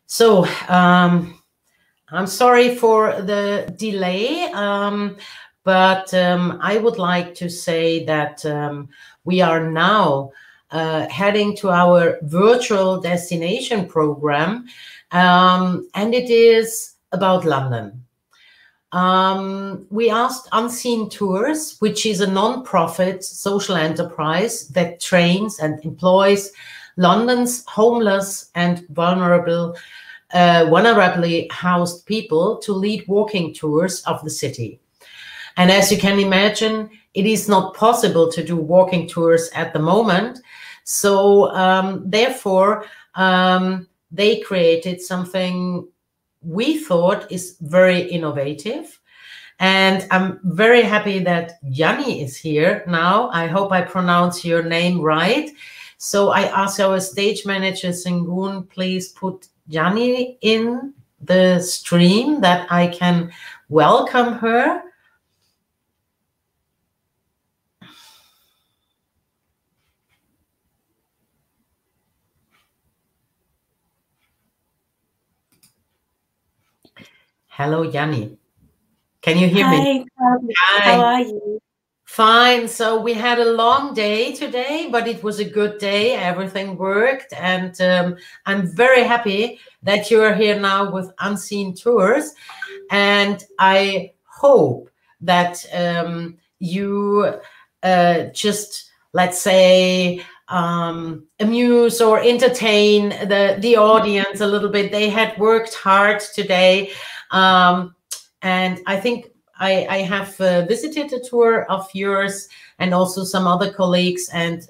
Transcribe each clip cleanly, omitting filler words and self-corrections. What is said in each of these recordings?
So I'm sorry for the delay, but I would like to say that we are now heading to our virtual destination program, and it is about London. We asked Unseen Tours, which is a non-profit social enterprise that trains and employs London's homeless and vulnerably housed people to lead walking tours of the city. And as you can imagine, it is not possible to do walking tours at the moment. So therefore, they created something we thought is very innovative. And I'm very happy that Yanni is here now. I hope I pronounce your name right. So I ask our stage manager, Sengun, please put Yanni in the stream that I can welcome her. Hello, Yanni. Can you hear me? Hi. How are you? Fine. So we had a long day today, but it was a good day. Everything worked. And I'm very happy that you are here now with Unseen Tours. And I hope that you just, let's say, amuse or entertain the audience a little bit. They had worked hard today. And I think I have visited a tour of yours and also some other colleagues, and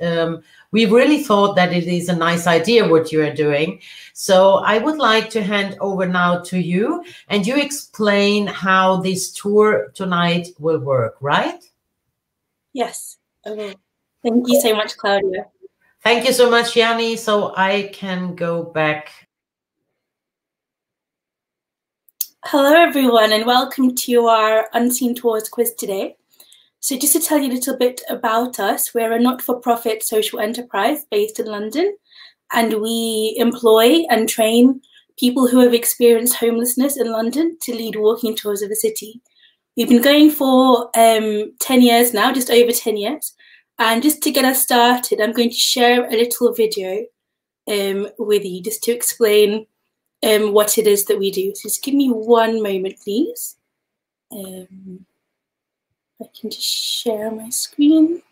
we really thought that it is a nice idea what you are doing. So I would like to hand over now to you, and you explain how this tour tonight will work, right? Yes, I will. Thank you so much, Claudia. Thank you so much, Yanni. So I can go back. Hello, everyone, and welcome to our Unseen Tours quiz today. So just to tell you a little bit about us, we're a not-for-profit social enterprise based in London, and we employ and train people who have experienced homelessness in London to lead walking tours of the city. We've been going for 10 years now, just over 10 years. And just to get us started, I'm going to share a little video with you just to explain what it is that we do. So just give me one moment, please. I can just share my screen.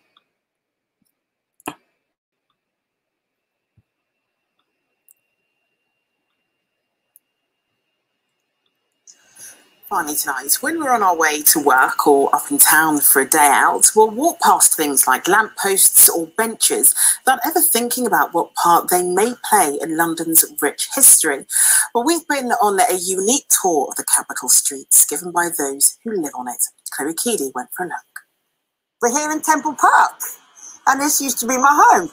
Finally tonight, when we're on our way to work or up in town for a day out, we'll walk past things like lampposts or benches without ever thinking about what part they may play in London's rich history. Well, we've been on a unique tour of the capital streets given by those who live on it. Chloe Keedy went for a look. We're here in Temple Park, and this used to be my home.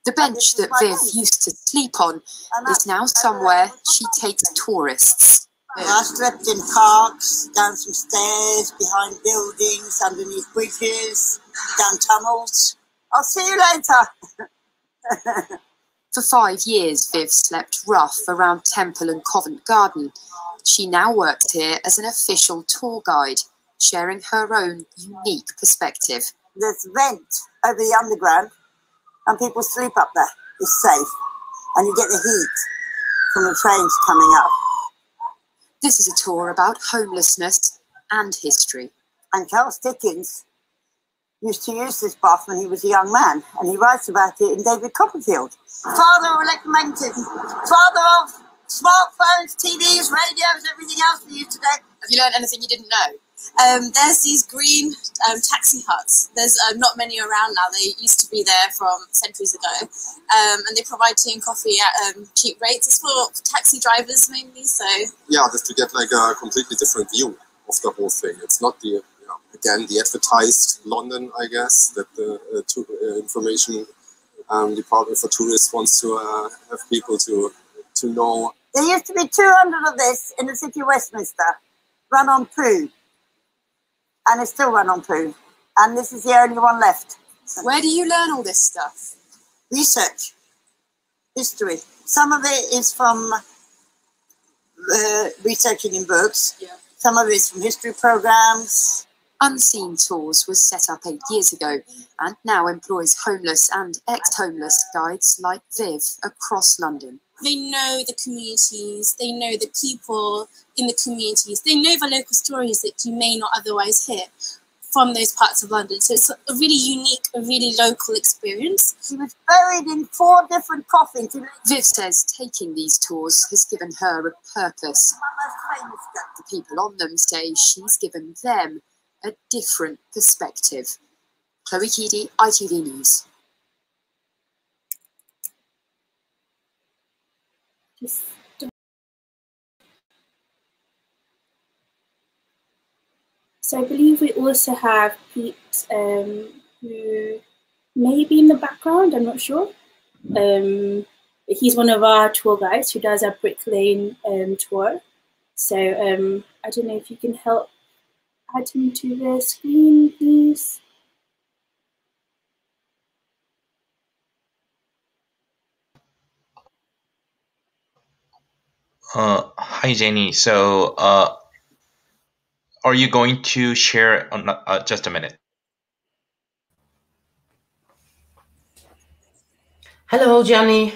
The bench that Viv used to sleep on is now somewhere she takes tourists. I slept in parks, down some stairs, behind buildings, underneath bridges, down tunnels. I'll see you later. For 5 years, Viv slept rough around Temple and Covent Garden. She now works here as an official tour guide, sharing her own unique perspective. There's a vent over the underground, and people sleep up there. It's safe, and you get the heat from the trains coming up. This is a tour about homelessness and history. And Charles Dickens used to use this bath when he was a young man, and he writes about it in David Copperfield. Father of electromagnetism, father of smartphones, TVs, radios, everything else we use today. Have you learned anything you didn't know? There's these green taxi huts. There's not many around now. They used to be there from centuries ago. And they provide tea and coffee at cheap rates. It's for taxi drivers mainly. So yeah, just to get like a completely different view of the whole thing. It's not the, again, the advertised London, I guess, that the information department for tourists wants to have people to know. There used to be 200 of this in the city of Westminster, run on poo. And it's still run on poo. And this is the only one left. Where do you learn all this stuff? Research. History. Some of it is from researching in books. Yeah. Some of it's from history programs. Unseen Tours was set up 8 years ago and now employs homeless and ex-homeless guides like Viv across London. They know the communities, they know the people in the communities, they know the local stories that you may not otherwise hear from those parts of London. So it's a really unique, a really local experience. She was buried in 4 different coffins. Viv says taking these tours has given her a purpose. The people on them say she's given them a different perspective. Chloe Keedy, ITV News. So I believe we also have Pete, who may be in the background, I'm not sure. But he's one of our tour guides who does our Brick Lane tour. So I don't know if you can help add him to the screen, please. Hi, Jenny. So, are you going to share on just a minute? Hello, Johnny.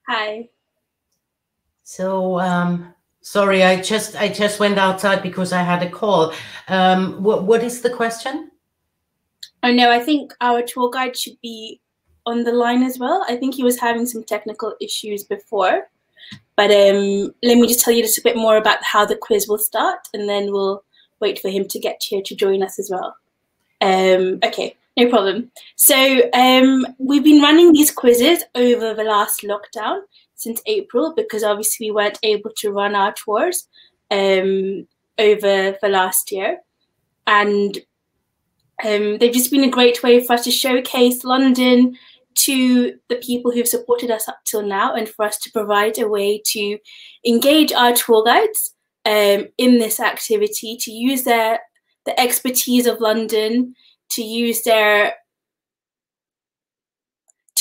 Hi. So, sorry, I just went outside because I had a call. What is the question? Oh no, I think our tour guide should be on the line as well. I think he was having some technical issues before. But let me just tell you a little bit more about how the quiz will start, and then we'll wait for him to get here to join us as well. Okay, no problem. So we've been running these quizzes over the last lockdown since April, because obviously we weren't able to run our tours over the last year. And they've just been a great way for us to showcase London to the people who've supported us up till now, and for us to provide a way to engage our tour guides in this activity, to use the expertise of London, to use their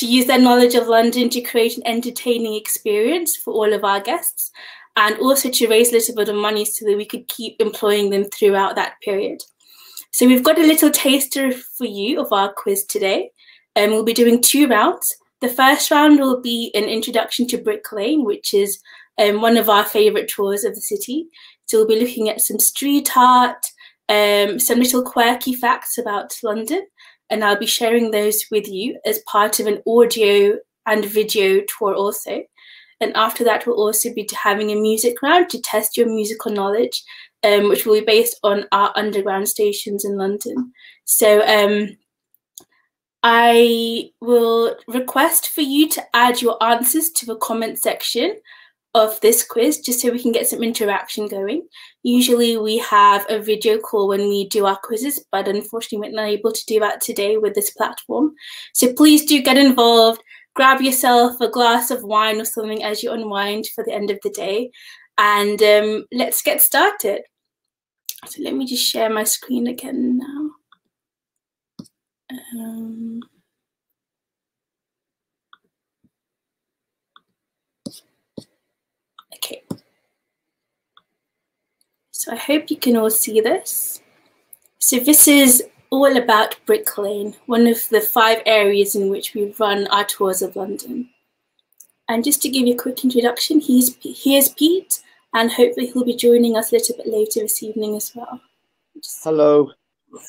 knowledge of London to create an entertaining experience for all of our guests, and also to raise a little bit of money so that we could keep employing them throughout that period. So we've got a little taster for you of our quiz today. We'll be doing 2 rounds. The first round will be an introduction to Brick Lane, which is one of our favourite tours of the city. So we'll be looking at some street art, some little quirky facts about London, and I'll be sharing those with you as part of an audio and video tour also. And after that, we'll also be having a music round to test your musical knowledge, which will be based on our underground stations in London. So I will request for you to add your answers to the comment section of this quiz, just so we can get some interaction going. Usually we have a video call when we do our quizzes, but unfortunately we're not able to do that today with this platform. So please do get involved, grab yourself a glass of wine or something as you unwind for the end of the day, and let's get started. So let me just share my screen again now. Okay, so I hope you can all see this. So this is all about Brick Lane, one of the 5 areas in which we run our tours of London. And just to give you a quick introduction, here's Pete, and hopefully he'll be joining us a little bit later this evening as well. Hello.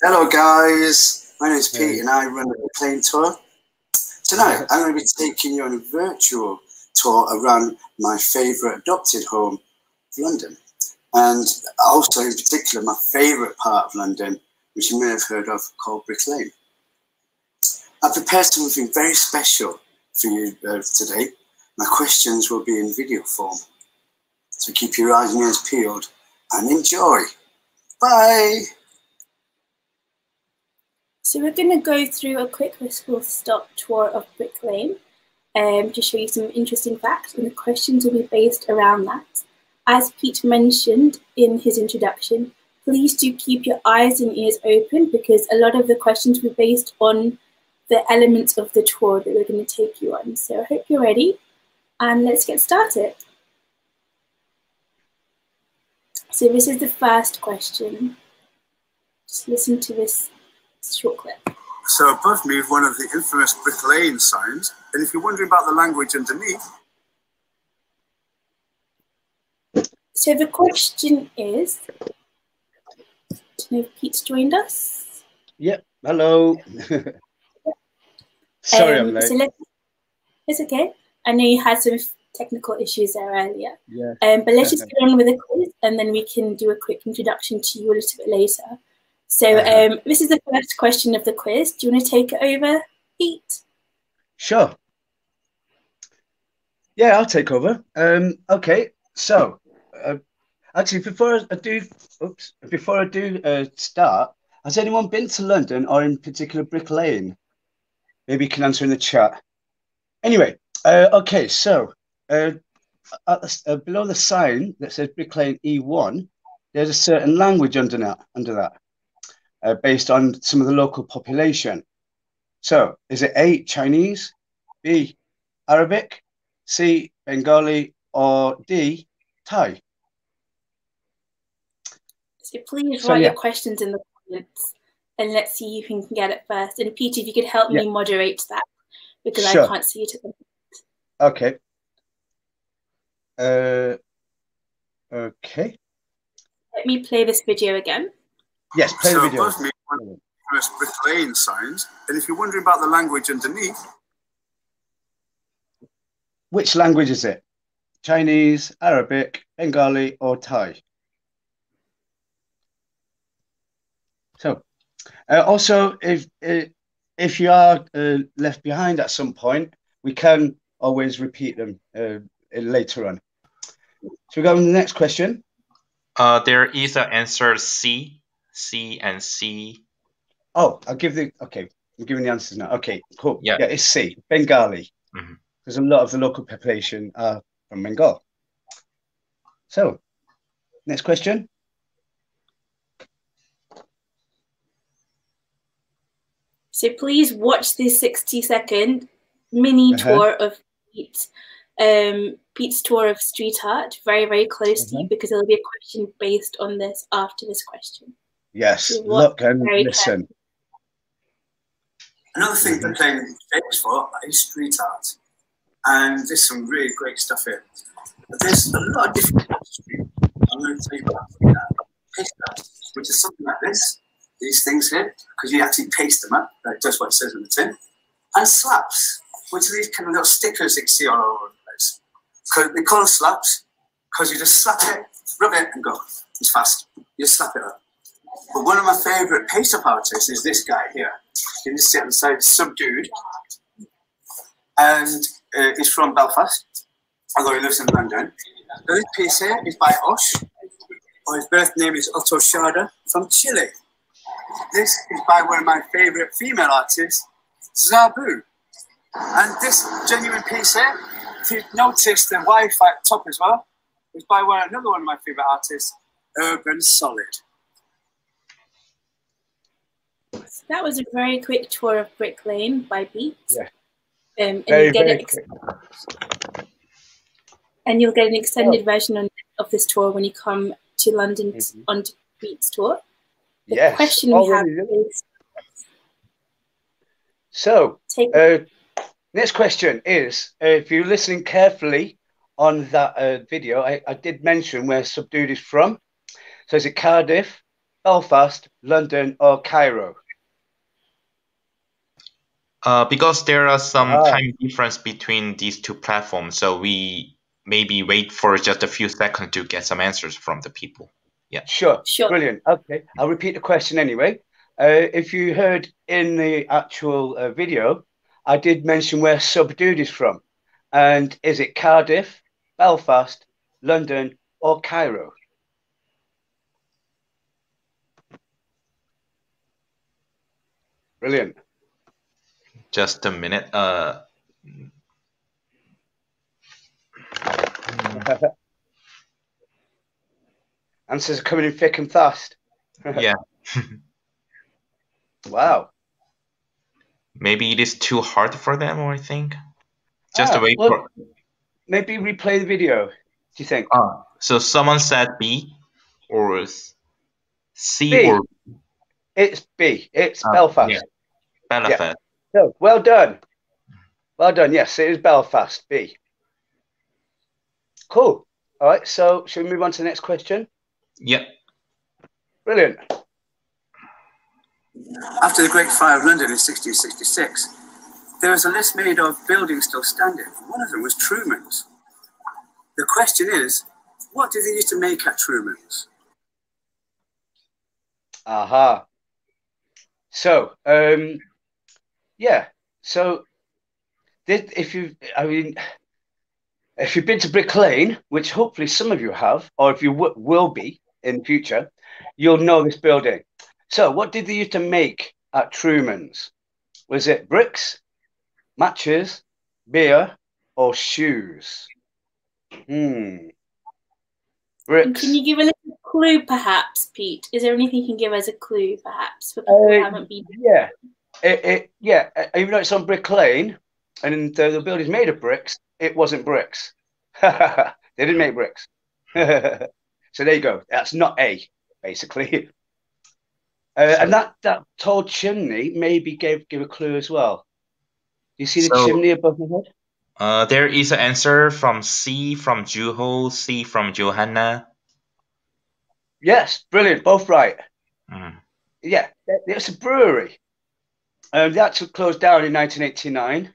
Hello guys, my name is Pete and I run a Brick Lane tour. Tonight I'm going to be taking you on a virtual tour around my favourite adopted home of London, and also in particular my favourite part of London, which you may have heard of, called Brick Lane. I've prepared something very special for you today. My questions will be in video form, so keep your eyes and ears peeled and enjoy. Bye! So we're going to go through a quick whistle-stop tour of Brick Lane to show you some interesting facts, and the questions will be based around that. As Pete mentioned in his introduction, please do keep your eyes and ears open, because a lot of the questions will be based on the elements of the tour that we're going to take you on. So I hope you're ready, and let's get started. So this is the first question. Just listen to this short clip. So above me is one of the infamous Brick Lane signs, and if you're wondering about the language underneath... So the question is, I don't know if Pete's joined us. Yep, hello. Sorry I'm late. So it's okay. I know you had some technical issues there earlier. Yeah. But let's just get on with the quiz, and then we can do a quick introduction to you a little bit later. So this is the first question of the quiz. Do you want to take it over, Pete? Sure. Yeah, I'll take over. Okay, so actually, before I do start, has anyone been to London or in particular Brick Lane? Maybe you can answer in the chat. Anyway, okay, so below the sign that says Brick Lane E1, there's a certain language under that, based on some of the local population. So, is it A, Chinese, B, Arabic, C, Bengali, or D, Thai? So please write your questions in the comments, and let's see who can get it first. And Peter, if you could help me moderate that, because I can't see it at the moment. Okay. Okay. Let me play this video again. Yes, play the video. Above me, one of the infamous Brick Lane signs, and if you're wondering about the language underneath... Which language is it? Chinese, Arabic, Bengali, or Thai? So, also, if you are left behind at some point, we can always repeat them later on. So we go on to the next question. There is an answer C and C. Oh, I'm giving the answers now. Okay, cool. Yeah, it's C, Bengali. Mm-hmm. Because a lot of the local population are from Bengal. So, next question. So please watch this 60-second mini tour of Pete's tour of street art very, very closely, because there'll be a question based on this after this question. Yes, so look and listen. Another thing that Brick Lane is famous for is street art. And there's some really great stuff here. But there's a lot of different street. I'm going to tell you about paste art, which is something like this. These things here, because you actually paste them up, like just what it says on the tin. And slaps, which are these kind of little stickers that you see all over the place. They call them slaps because you just slap it, rub it, and go. It's fast. You just slap it up. But one of my favourite paste-up artists is this guy here. You can just see on the side, Subdued. And he's from Belfast, although he lives in London. So this piece here is by Osh, or his birth name is Otto Schade from Chile. This is by one of my favourite female artists, Zabu. And this genuine piece here, if you've noticed the Wi-Fi at the top as well, is by another one of my favourite artists, Urban Solid. So that was a very quick tour of Brick Lane by Pete. Yeah. And you'll get an extended version of this tour when you come to London onto Pete's tour. The question we have is... So, next question is, if you're listening carefully on that video, I did mention where Subdued is from. So is it Cardiff, Belfast, London, or Cairo? Because there are some time difference between these two platforms, so we maybe wait for just a few seconds to get some answers from the people. Yeah. Sure. Brilliant. Okay, I'll repeat the question anyway. If you heard in the actual video, I did mention where Subdued is from. And is it Cardiff, Belfast, London, or Cairo? Brilliant. Just a minute. Answers are coming in thick and fast. Yeah. Wow. Maybe it is too hard for them, or I think. Just wait for... Maybe replay the video, do you think? So someone said B. or C B. or It's B. It's Belfast. Yeah, Belfast. Yeah. So, well done. Well done. Yes, it is Belfast. B. Cool. All right. So, should we move on to the next question? Yep. Brilliant. After the Great Fire of London in 1666, there was a list made of buildings still standing. One of them was Truman's. The question is, what did they used to make at Truman's? Aha. So, yeah. So, if you've been to Brick Lane, which hopefully some of you have, or if you will be in the future, you'll know this building. So, what did they used to make at Truman's? Was it bricks, matches, beer, or shoes? Bricks. Can you give a little clue, perhaps, Pete? Is there anything you can give as a clue, perhaps, for people who haven't been? Yeah. Even though it's on Brick Lane, and the building's made of bricks, it wasn't bricks. They didn't make bricks. So there you go. That's not A, basically. And that tall chimney maybe give a clue as well. You see the chimney above my head? There is an answer from C from Juho, C from Johanna. Yes, brilliant. Both right. Mm. Yeah, it's a brewery. They actually closed down in 1989,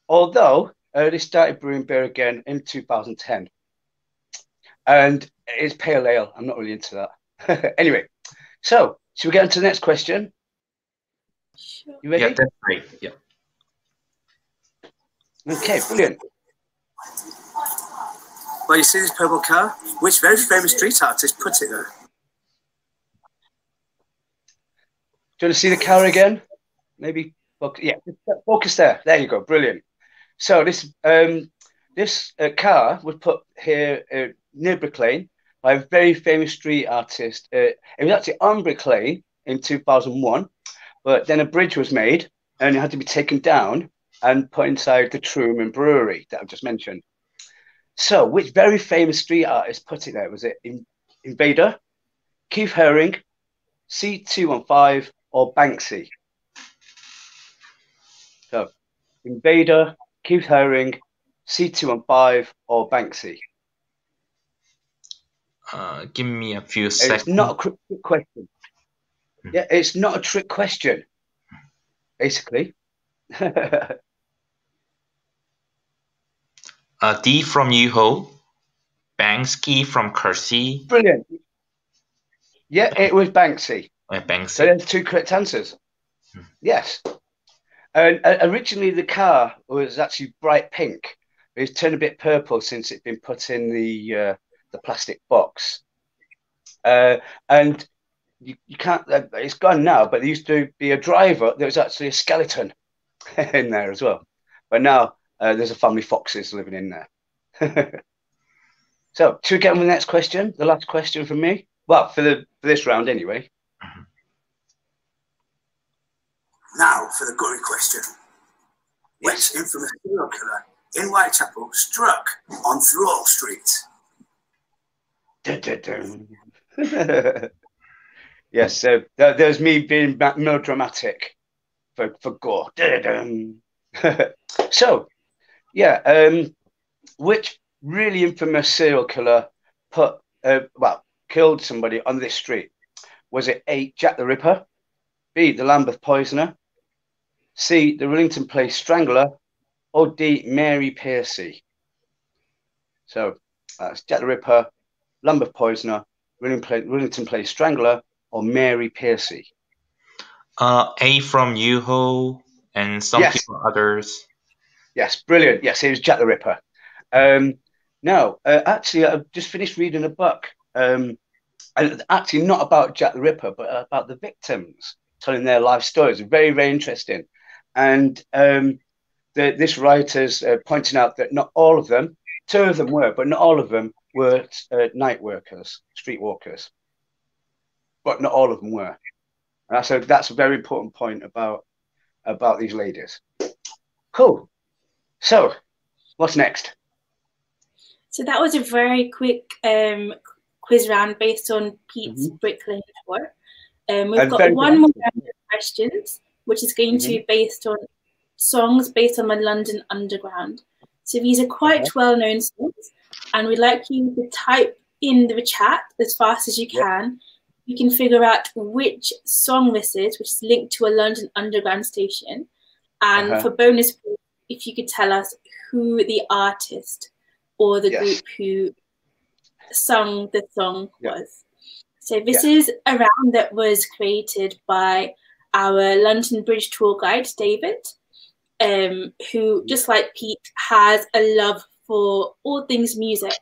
although they started brewing beer again in 2010. And it's pale ale. I'm not really into that. Anyway, so should we get on to the next question? Sure. You ready? Yeah, that's great. Yeah. Okay, brilliant. Well, you see this purple car? Which very famous street artist put it there? Do you want to see the car again? Maybe, yeah, focus there. There you go. Brilliant. So this car was put here near Brick Lane by a very famous street artist. It was actually on Brick Lane in 2001, but then a bridge was made and it had to be taken down and put inside the Truman Brewery that I've just mentioned. So, which very famous street artist put it there? Was it Invader, Keith Haring, C215, or Banksy? So, Invader, Keith Haring, C215, or Banksy? Give me a few seconds. It's not a trick question. Yeah, it's not a trick question, basically. D from Yuho, Banksy from Kersey. Brilliant. Yeah, it was Banksy. Banksy. So there's two correct answers. Yes. And originally the car was actually bright pink. It's turned a bit purple since it's been put in the plastic box. And you can't. It's gone now. But there used to be a driver. There was actually a skeleton in there as well. But now there's a family foxes living in there. So, should we get on with the next question? The last question from me. Well, for this round anyway. Now for the gory question. Which infamous serial killer in Whitechapel struck on Thrall Street? Yes, there's me being melodramatic for gore. So, yeah, which really infamous serial killer killed somebody on this street? Was it A, Jack the Ripper, B, the Lambeth Poisoner, C, the Rillington Place Strangler, or D, Mary Piercy? So that's Jack the Ripper, Lambeth Poisoner, Rillington Place Strangler, or Mary Piercy? A from Yuho and some people others. Yes, brilliant. Yes, it was Jack the Ripper. Now, actually, I've just finished reading a book, and actually not about Jack the Ripper, but about the victims telling their life stories. Very, very interesting. And this writer's pointing out that not all of them, two of them were, but not all of them were night workers, street walkers. But not all of them were. And that's a very important point about these ladies. Cool. So, what's next? So that was a very quick quiz round based on Pete's Brick Lane tour. We've got very one more good round of questions, which is going to be based on songs based on the London Underground. So these are quite well-known songs, and we'd like you to type in the chat as fast as you can. You can figure out which song this is, which is linked to a London Underground station. And for bonus points, if you could tell us who the artist or the group who sung the song was. So this is a round that was created by our London Bridge tour guide, David, who, just like Pete, has a love for all things music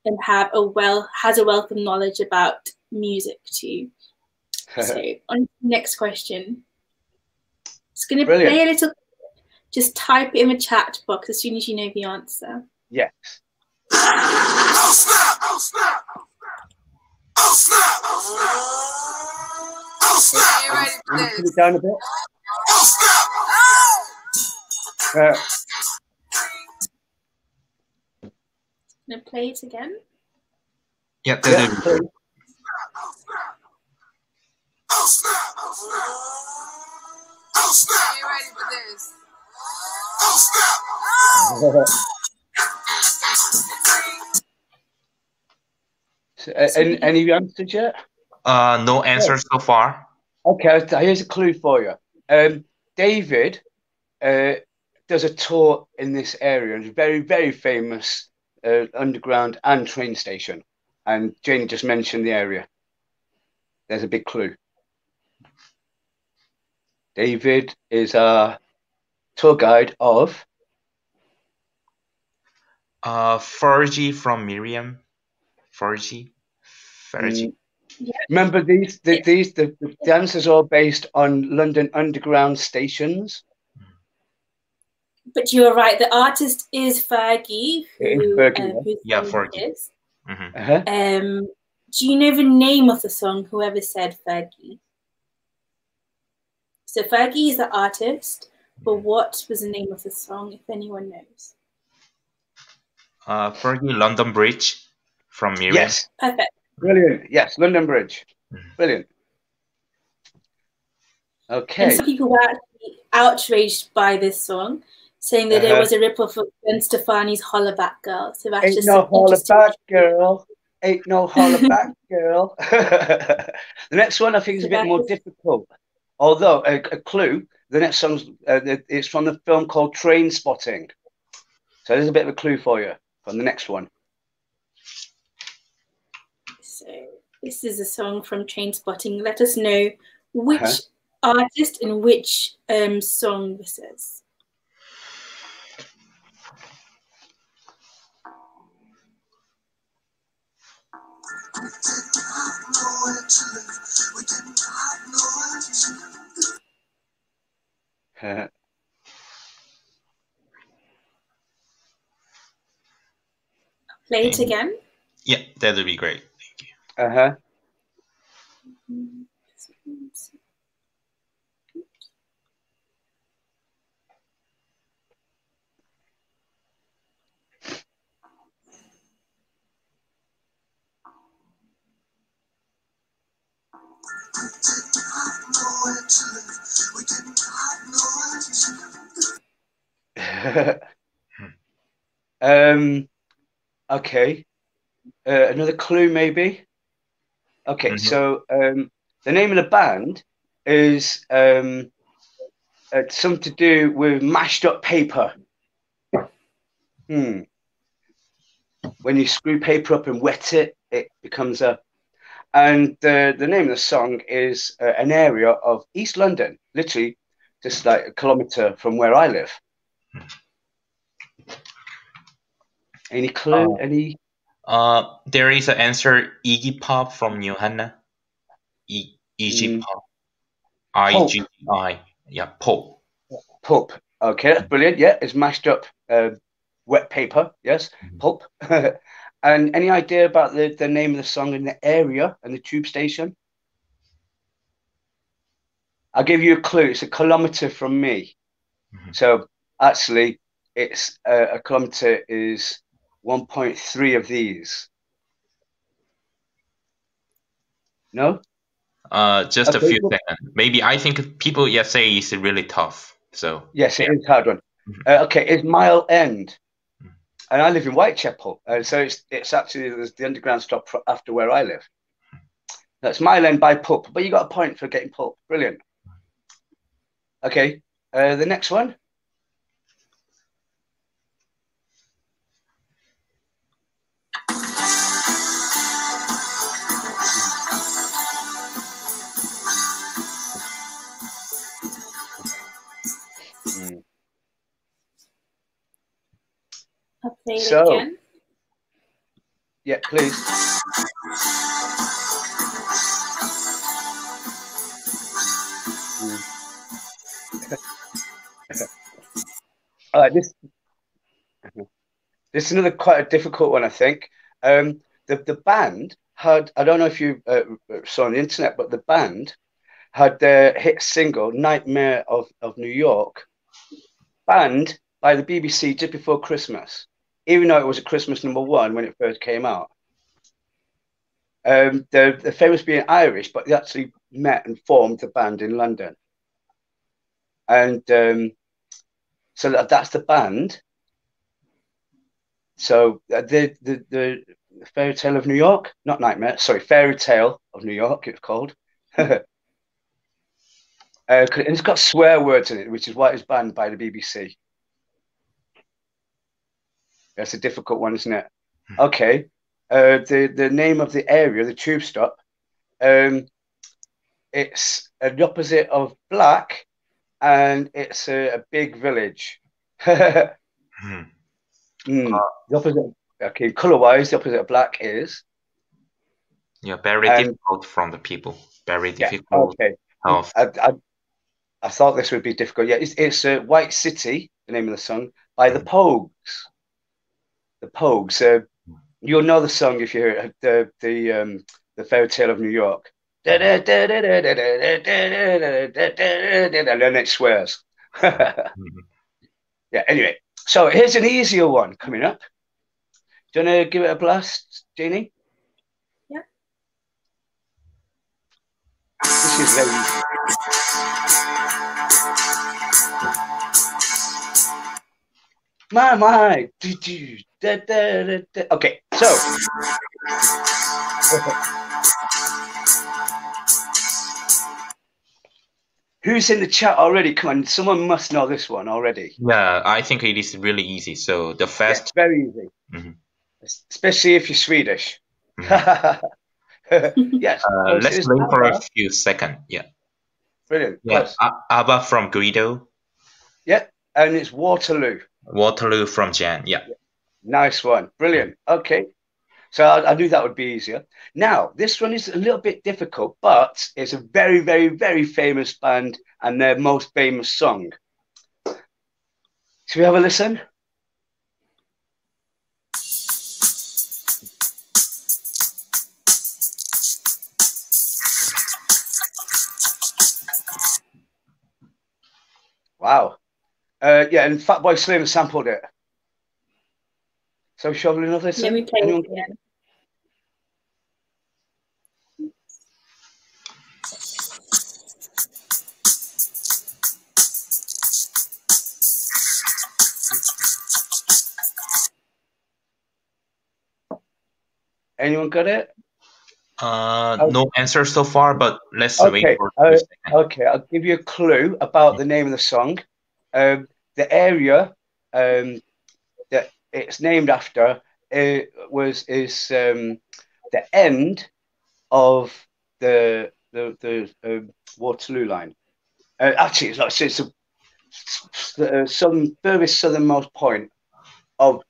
and has a wealth of knowledge about music too. So on to the next question. It's going to play a little. Just type it in the chat box as soon as you know the answer. Yes. Oh snap! Oh snap! Oh snap! Oh snap! You ready for this? Put it down a bit. Oh snap! Gonna play it again. Yeah, Oh snap! Oh snap! Oh snap! You ready for this? Oh snap! So, any answers yet? No answers so far. Okay, here's a clue for you. David does a tour in this area, and it's a very, very famous underground and train station. And Jane just mentioned the area. There's a big clue. David is a tour guide of Fergie from Miriam. Fergie. Remember the answers are based on London Underground stations. But you're right. The artist is Fergie. Fergie. Do you know the name of the song? Whoever said Fergie. So Fergie is the artist, but what was the name of the song? If anyone knows. Fergie, London Bridge from Miriam. Yes. Perfect. Brilliant. Yes, London Bridge. Brilliant. Okay. And some people were actually outraged by this song, saying that it was a rip-off of Gwen Stefani's Hollaback Girl. So that's Ain't no Hollaback Girl. Ain't no Hollaback Girl. The next one I think is a bit more difficult. Although, a clue, the next song's it's from the film called Train Spotting. So there's a bit of a clue for you from the next one. So this is a song from Train Spotting. Let us know which artist and which song this is. Play it again. Yeah, that would be great. Thank you. Okay. Another clue, maybe. Okay, so the name of the band is something to do with mashed up paper. When you screw paper up and wet it, it becomes a. And the name of the song is an area of East London, literally just like a kilometre from where I live. Any clue? Any? There is an answer. Iggy Pop from Johanna. Iggy Pop. IGI. Yeah, Pop. Pulp. Okay, that's brilliant. Yeah, it's mashed up wet paper. Yes, pulp. And any idea about the name of the song in the area and the tube station? I'll give you a clue. It's a kilometre from me. So actually, it's a kilometre is 1.3 of these. No. Just a Okay. few seconds. Maybe I think people say it's really tough. So yes, it is a hard one. Okay, it's Mile End, and I live in Whitechapel, so it's actually the underground stop after where I live. That's Mile End by Pup, but you got a point for getting Pup. Brilliant. Okay, the next one. I'll play it again. Yeah, please. All right, this is another quite a difficult one, I think. The band had, I don't know if you saw on the internet, but the band had their hit single "Nightmare of New York" banned by the BBC just before Christmas, even though it was a Christmas #1 when it first came out. They're famous being Irish, but they actually met and formed the band in London. And so that's the band. So the Fairy Tale of New York, not Nightmare, sorry, Fairy Tale of New York, it's called. It's got swear words in it, which is why it's banned by the BBC. That's a difficult one, isn't it? Okay. The name of the area, the tube stop, it's the opposite of black, and it's a big village. The opposite, okay, color-wise, the opposite of black is. Yeah, very difficult from the people. Very difficult. Okay. I thought this would be difficult. Yeah, it's White City, the name of the song, by the Pogues. The Pogues. You'll know the song if you hear it, the Fairy Tale of New York. And then it swears. Yeah, anyway. So here's an easier one coming up. Do you want to give it a blast, Jeannie? Yeah. This is very easy. My. Okay, so. Who's in the chat already? Come on, someone must know this one already. Yeah, I think it is really easy. So the first. Yeah, very easy. Especially if you're Swedish. Yes. Let's wait for a few seconds. Yeah. Brilliant. Yeah. ABBA from Guido. Yeah, and it's Waterloo. Waterloo from Jan. Yeah. Nice one. Brilliant. Okay. So I knew that would be easier. Now, this one is a little bit difficult, but it's a very, very, very famous band and their most famous song. Should we have a listen? Wow. Yeah, and Fatboy Slim sampled it. So shall we another listen? Let me play it again. Anyone got it? No answer so far, but let's wait for a second. Okay, I'll give you a clue about the name of the song. The area that it's named after is the end of the Waterloo line. Actually, it's the furthest southernmost point of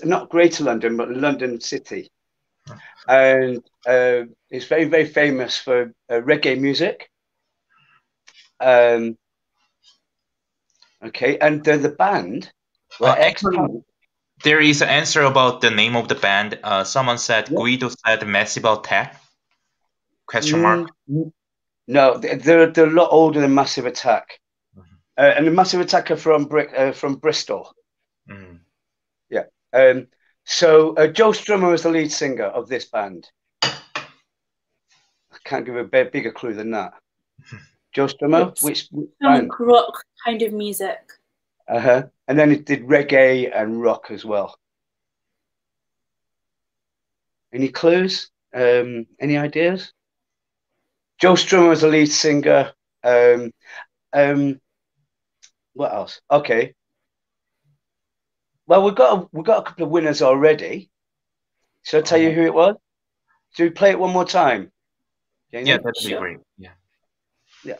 not Greater London, but London City. And it's very, very famous for reggae music. Okay, and the band were actually, there is an answer about the name of the band. Someone said Guido said Massive Attack? Question mark. No, they're a lot older than Massive Attack, and the Massive Attack are from Bristol. Yeah. So Joe Strummer was the lead singer of this band. can't give a bigger clue than that. Joe Strummer, which punk rock kind of music. And then it did reggae and rock as well. Any clues? Any ideas? Joe Strummer was the lead singer. What else? Okay. Well, we've got a couple of winners already. Shall I tell you who it was? Should we play it one more time? Jamie? Yeah, that'd be great. Yeah. Yeah.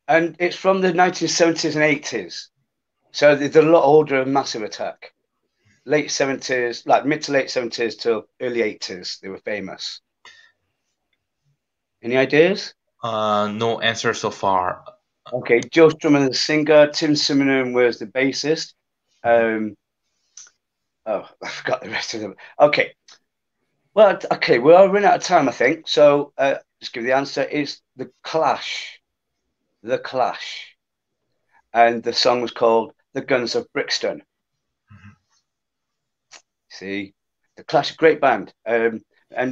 And it's from the 1970s and 80s. So they're a lot older than Massive Attack. Late 70s, like mid to late 70s to early 80s, they were famous. Any ideas? No answer so far. Okay, Joe Strummer, the singer. Tim Simon was the bassist. I forgot the rest of them. Okay. Well, okay, we're running out of time, I think. So just give the answer. It's The Clash. The Clash. And the song was called The Guns of Brixton. See, The Clash, great band. And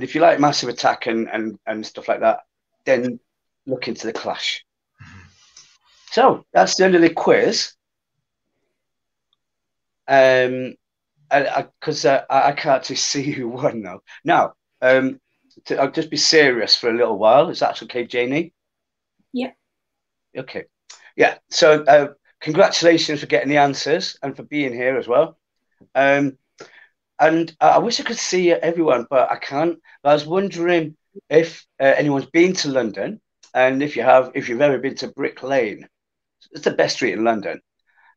if you like Massive Attack and stuff like that, then look into The Clash. So that's the end of the quiz. Because I can't actually see who won now. Now, I'll just be serious for a little while. Is that okay, Janie? Yeah. Okay. Yeah. So congratulations for getting the answers and for being here as well. And I wish I could see everyone, but I can't. I was wondering if anyone's been to London, and if you've ever been to Brick Lane. It's the best street in London.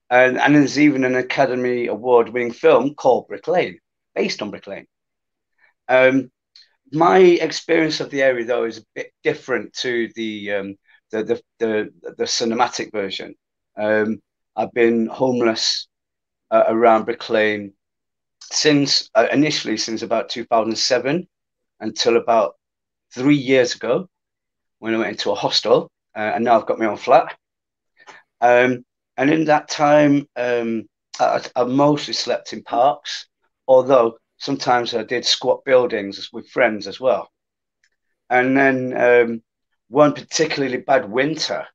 And there's even an Academy Award-winning film called Brick Lane, based on Brick Lane. My experience of the area, though, is a bit different to the cinematic version. I've been homeless around Brick Lane initially since about 2007 until about 3 years ago when I went into a hostel, and now I've got my own flat. And in that time, I mostly slept in parks, although sometimes I did squat buildings with friends as well. And then one particularly bad winter,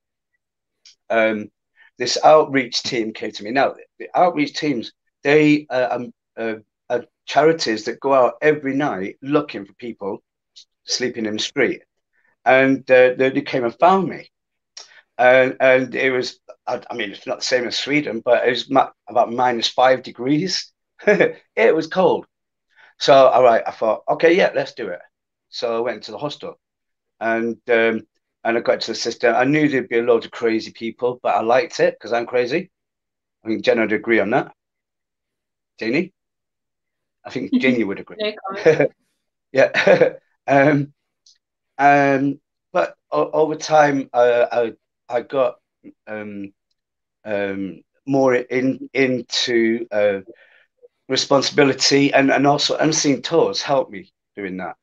this outreach team came to me. Now, the outreach teams, they are charities that go out every night looking for people sleeping in the street. And they came and found me. And it was, I mean, it's not the same as Sweden, but it was about -5 degrees. It was cold. So, all right, I thought, okay, yeah, let's do it. So I went to the hostel and I got to the system. I knew there'd be a load of crazy people, but I liked it because I'm crazy. I think Jenna would agree on that. Janie? I think Janie would agree. Yeah. But over time, I got more into responsibility and also Unseen Tours helped me doing that.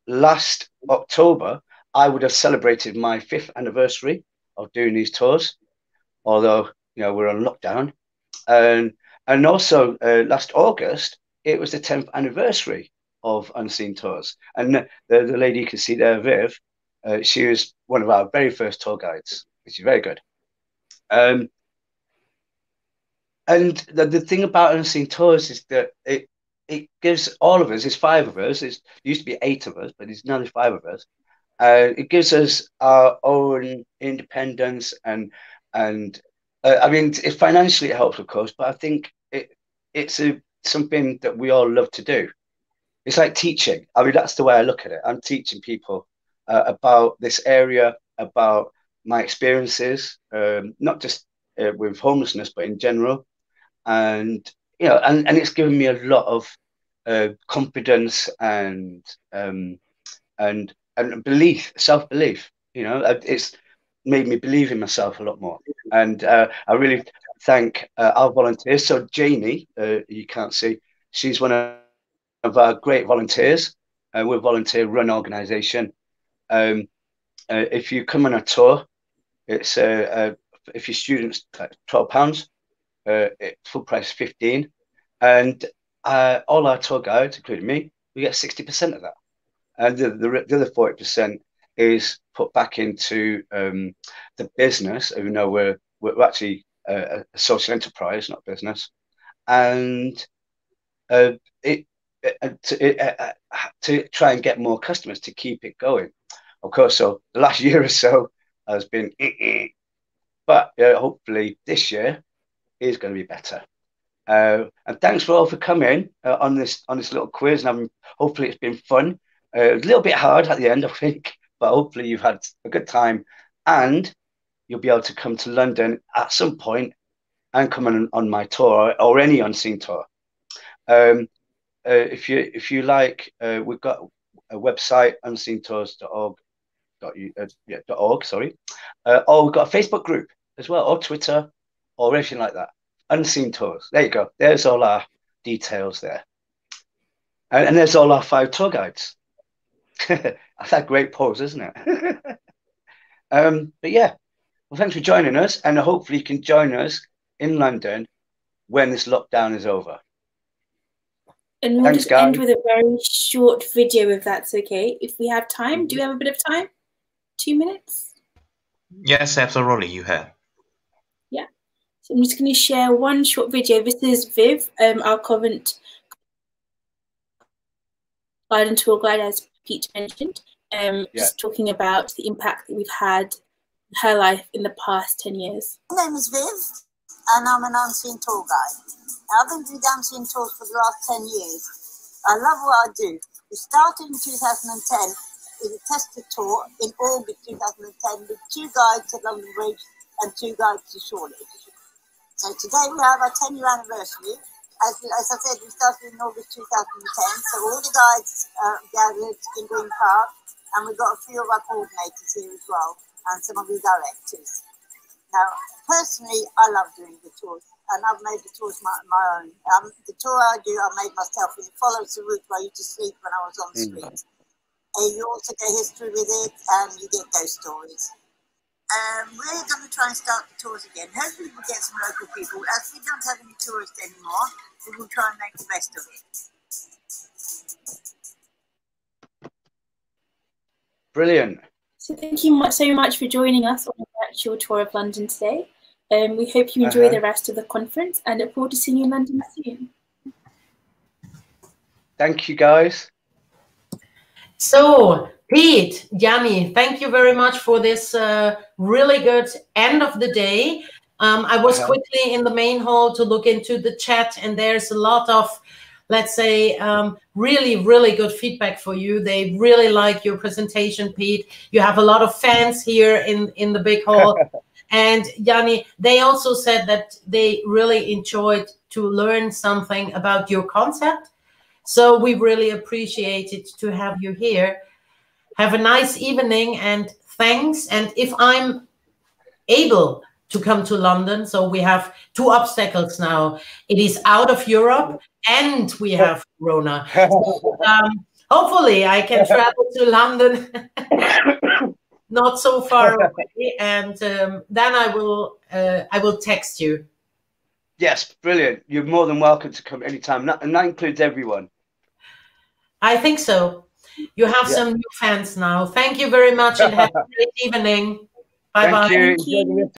Last October, I would have celebrated my 5th anniversary of doing these tours, although we're on lockdown. And also last August, it was the 10th anniversary of Unseen Tours. And the lady you can see there, Viv, she was one of our very first tour guides, which is very good. And the thing about Unseen Tours is that it gives all of us, it's 5 of us, it used to be 8 of us, but it's now 5 of us. It gives us our own independence and I mean, financially it helps, of course, but I think it's something that we all love to do. It's like teaching. I mean, that's the way I look at it. I'm teaching people about this area, about my experiences, not just with homelessness, but in general. And and it's given me a lot of confidence and belief, self-belief. It's made me believe in myself a lot more. And I really thank our volunteers. So Janie, you can't see, she's one of our great volunteers. We're a volunteer-run organisation. If you come on a tour, It's if your students £12, full price 15, and all our tour guides, including me, we get 60% of that, and the other 40% is put back into the business. Even though we're actually a social enterprise, not business, and to try and get more customers to keep it going. Of course, so the last year or so has been, but hopefully this year is going to be better. And thanks for all for coming on this little quiz, and hopefully it's been fun. A little bit hard at the end, I think, but hopefully you've had a good time, and you'll be able to come to London at some point and come on my tour or any Unseen tour. If you like, we've got a website, unseentours.org. Sorry, or we've got a Facebook group as well, or Twitter, or anything like that. Unseen Tours. There you go. There's all our details there, and there's all our 5 tour guides. That's a great pose, isn't it? But yeah, well, thanks for joining us, and hopefully you can join us in London when this lockdown is over. And we'll just end with a very short video, if that's okay. If we have time, do we have a bit of time? 2 minutes? Yes, absolutely, you have. Yeah. So I'm just going to share one short video. This is Viv, our Covent guide and tour guide, as Pete mentioned, just talking about the impact that we've had in her life in the past 10 years. My name is Viv, and I'm an unseen tour guide. I've been doing unseen tours for the last 10 years. I love what I do. We started in 2010 with a tested tour in August 2010 with 2 guides to London Bridge and 2 guides to Shoreditch. So today we have our 10-year anniversary. As I said, we started in August 2010, so all the guides gathered in Green Park, and we've got a few of our coordinators here as well, and some of the directors. Now, personally, I love doing the tours, and I've made the tours my own. The tour I do, I made myself, and it follows the route where I used to sleep when I was on the street. You also get history with it, and you get ghost stories. We're going to try and start the tours again. Hopefully we'll get some local people. As we don't have any tourists anymore, we will try and make the best of it. Brilliant. So thank you so much for joining us on the virtual tour of London today. We hope you enjoy the rest of the conference and look forward to seeing you in London soon. Thank you, guys. So, Pete, Yanni, thank you very much for this really good end of the day. I was quickly in the main hall to look into the chat, and there's a lot of, let's say, really, really good feedback for you. They really like your presentation, Pete. You have a lot of fans here in the big hall. And Yanni, they also said that they really enjoyed to learn something about your concept. So we really appreciate it to have you here. Have a nice evening, and thanks. And if I'm able to come to London, so we have 2 obstacles now. It is out of Europe, and we have Corona. So, hopefully I can travel to London not so far away, and then I will text you. Yes, brilliant. You're more than welcome to come anytime, and that includes everyone. I think so. You have some new fans now. Thank you very much, and have a great evening. Bye-bye. Thank you.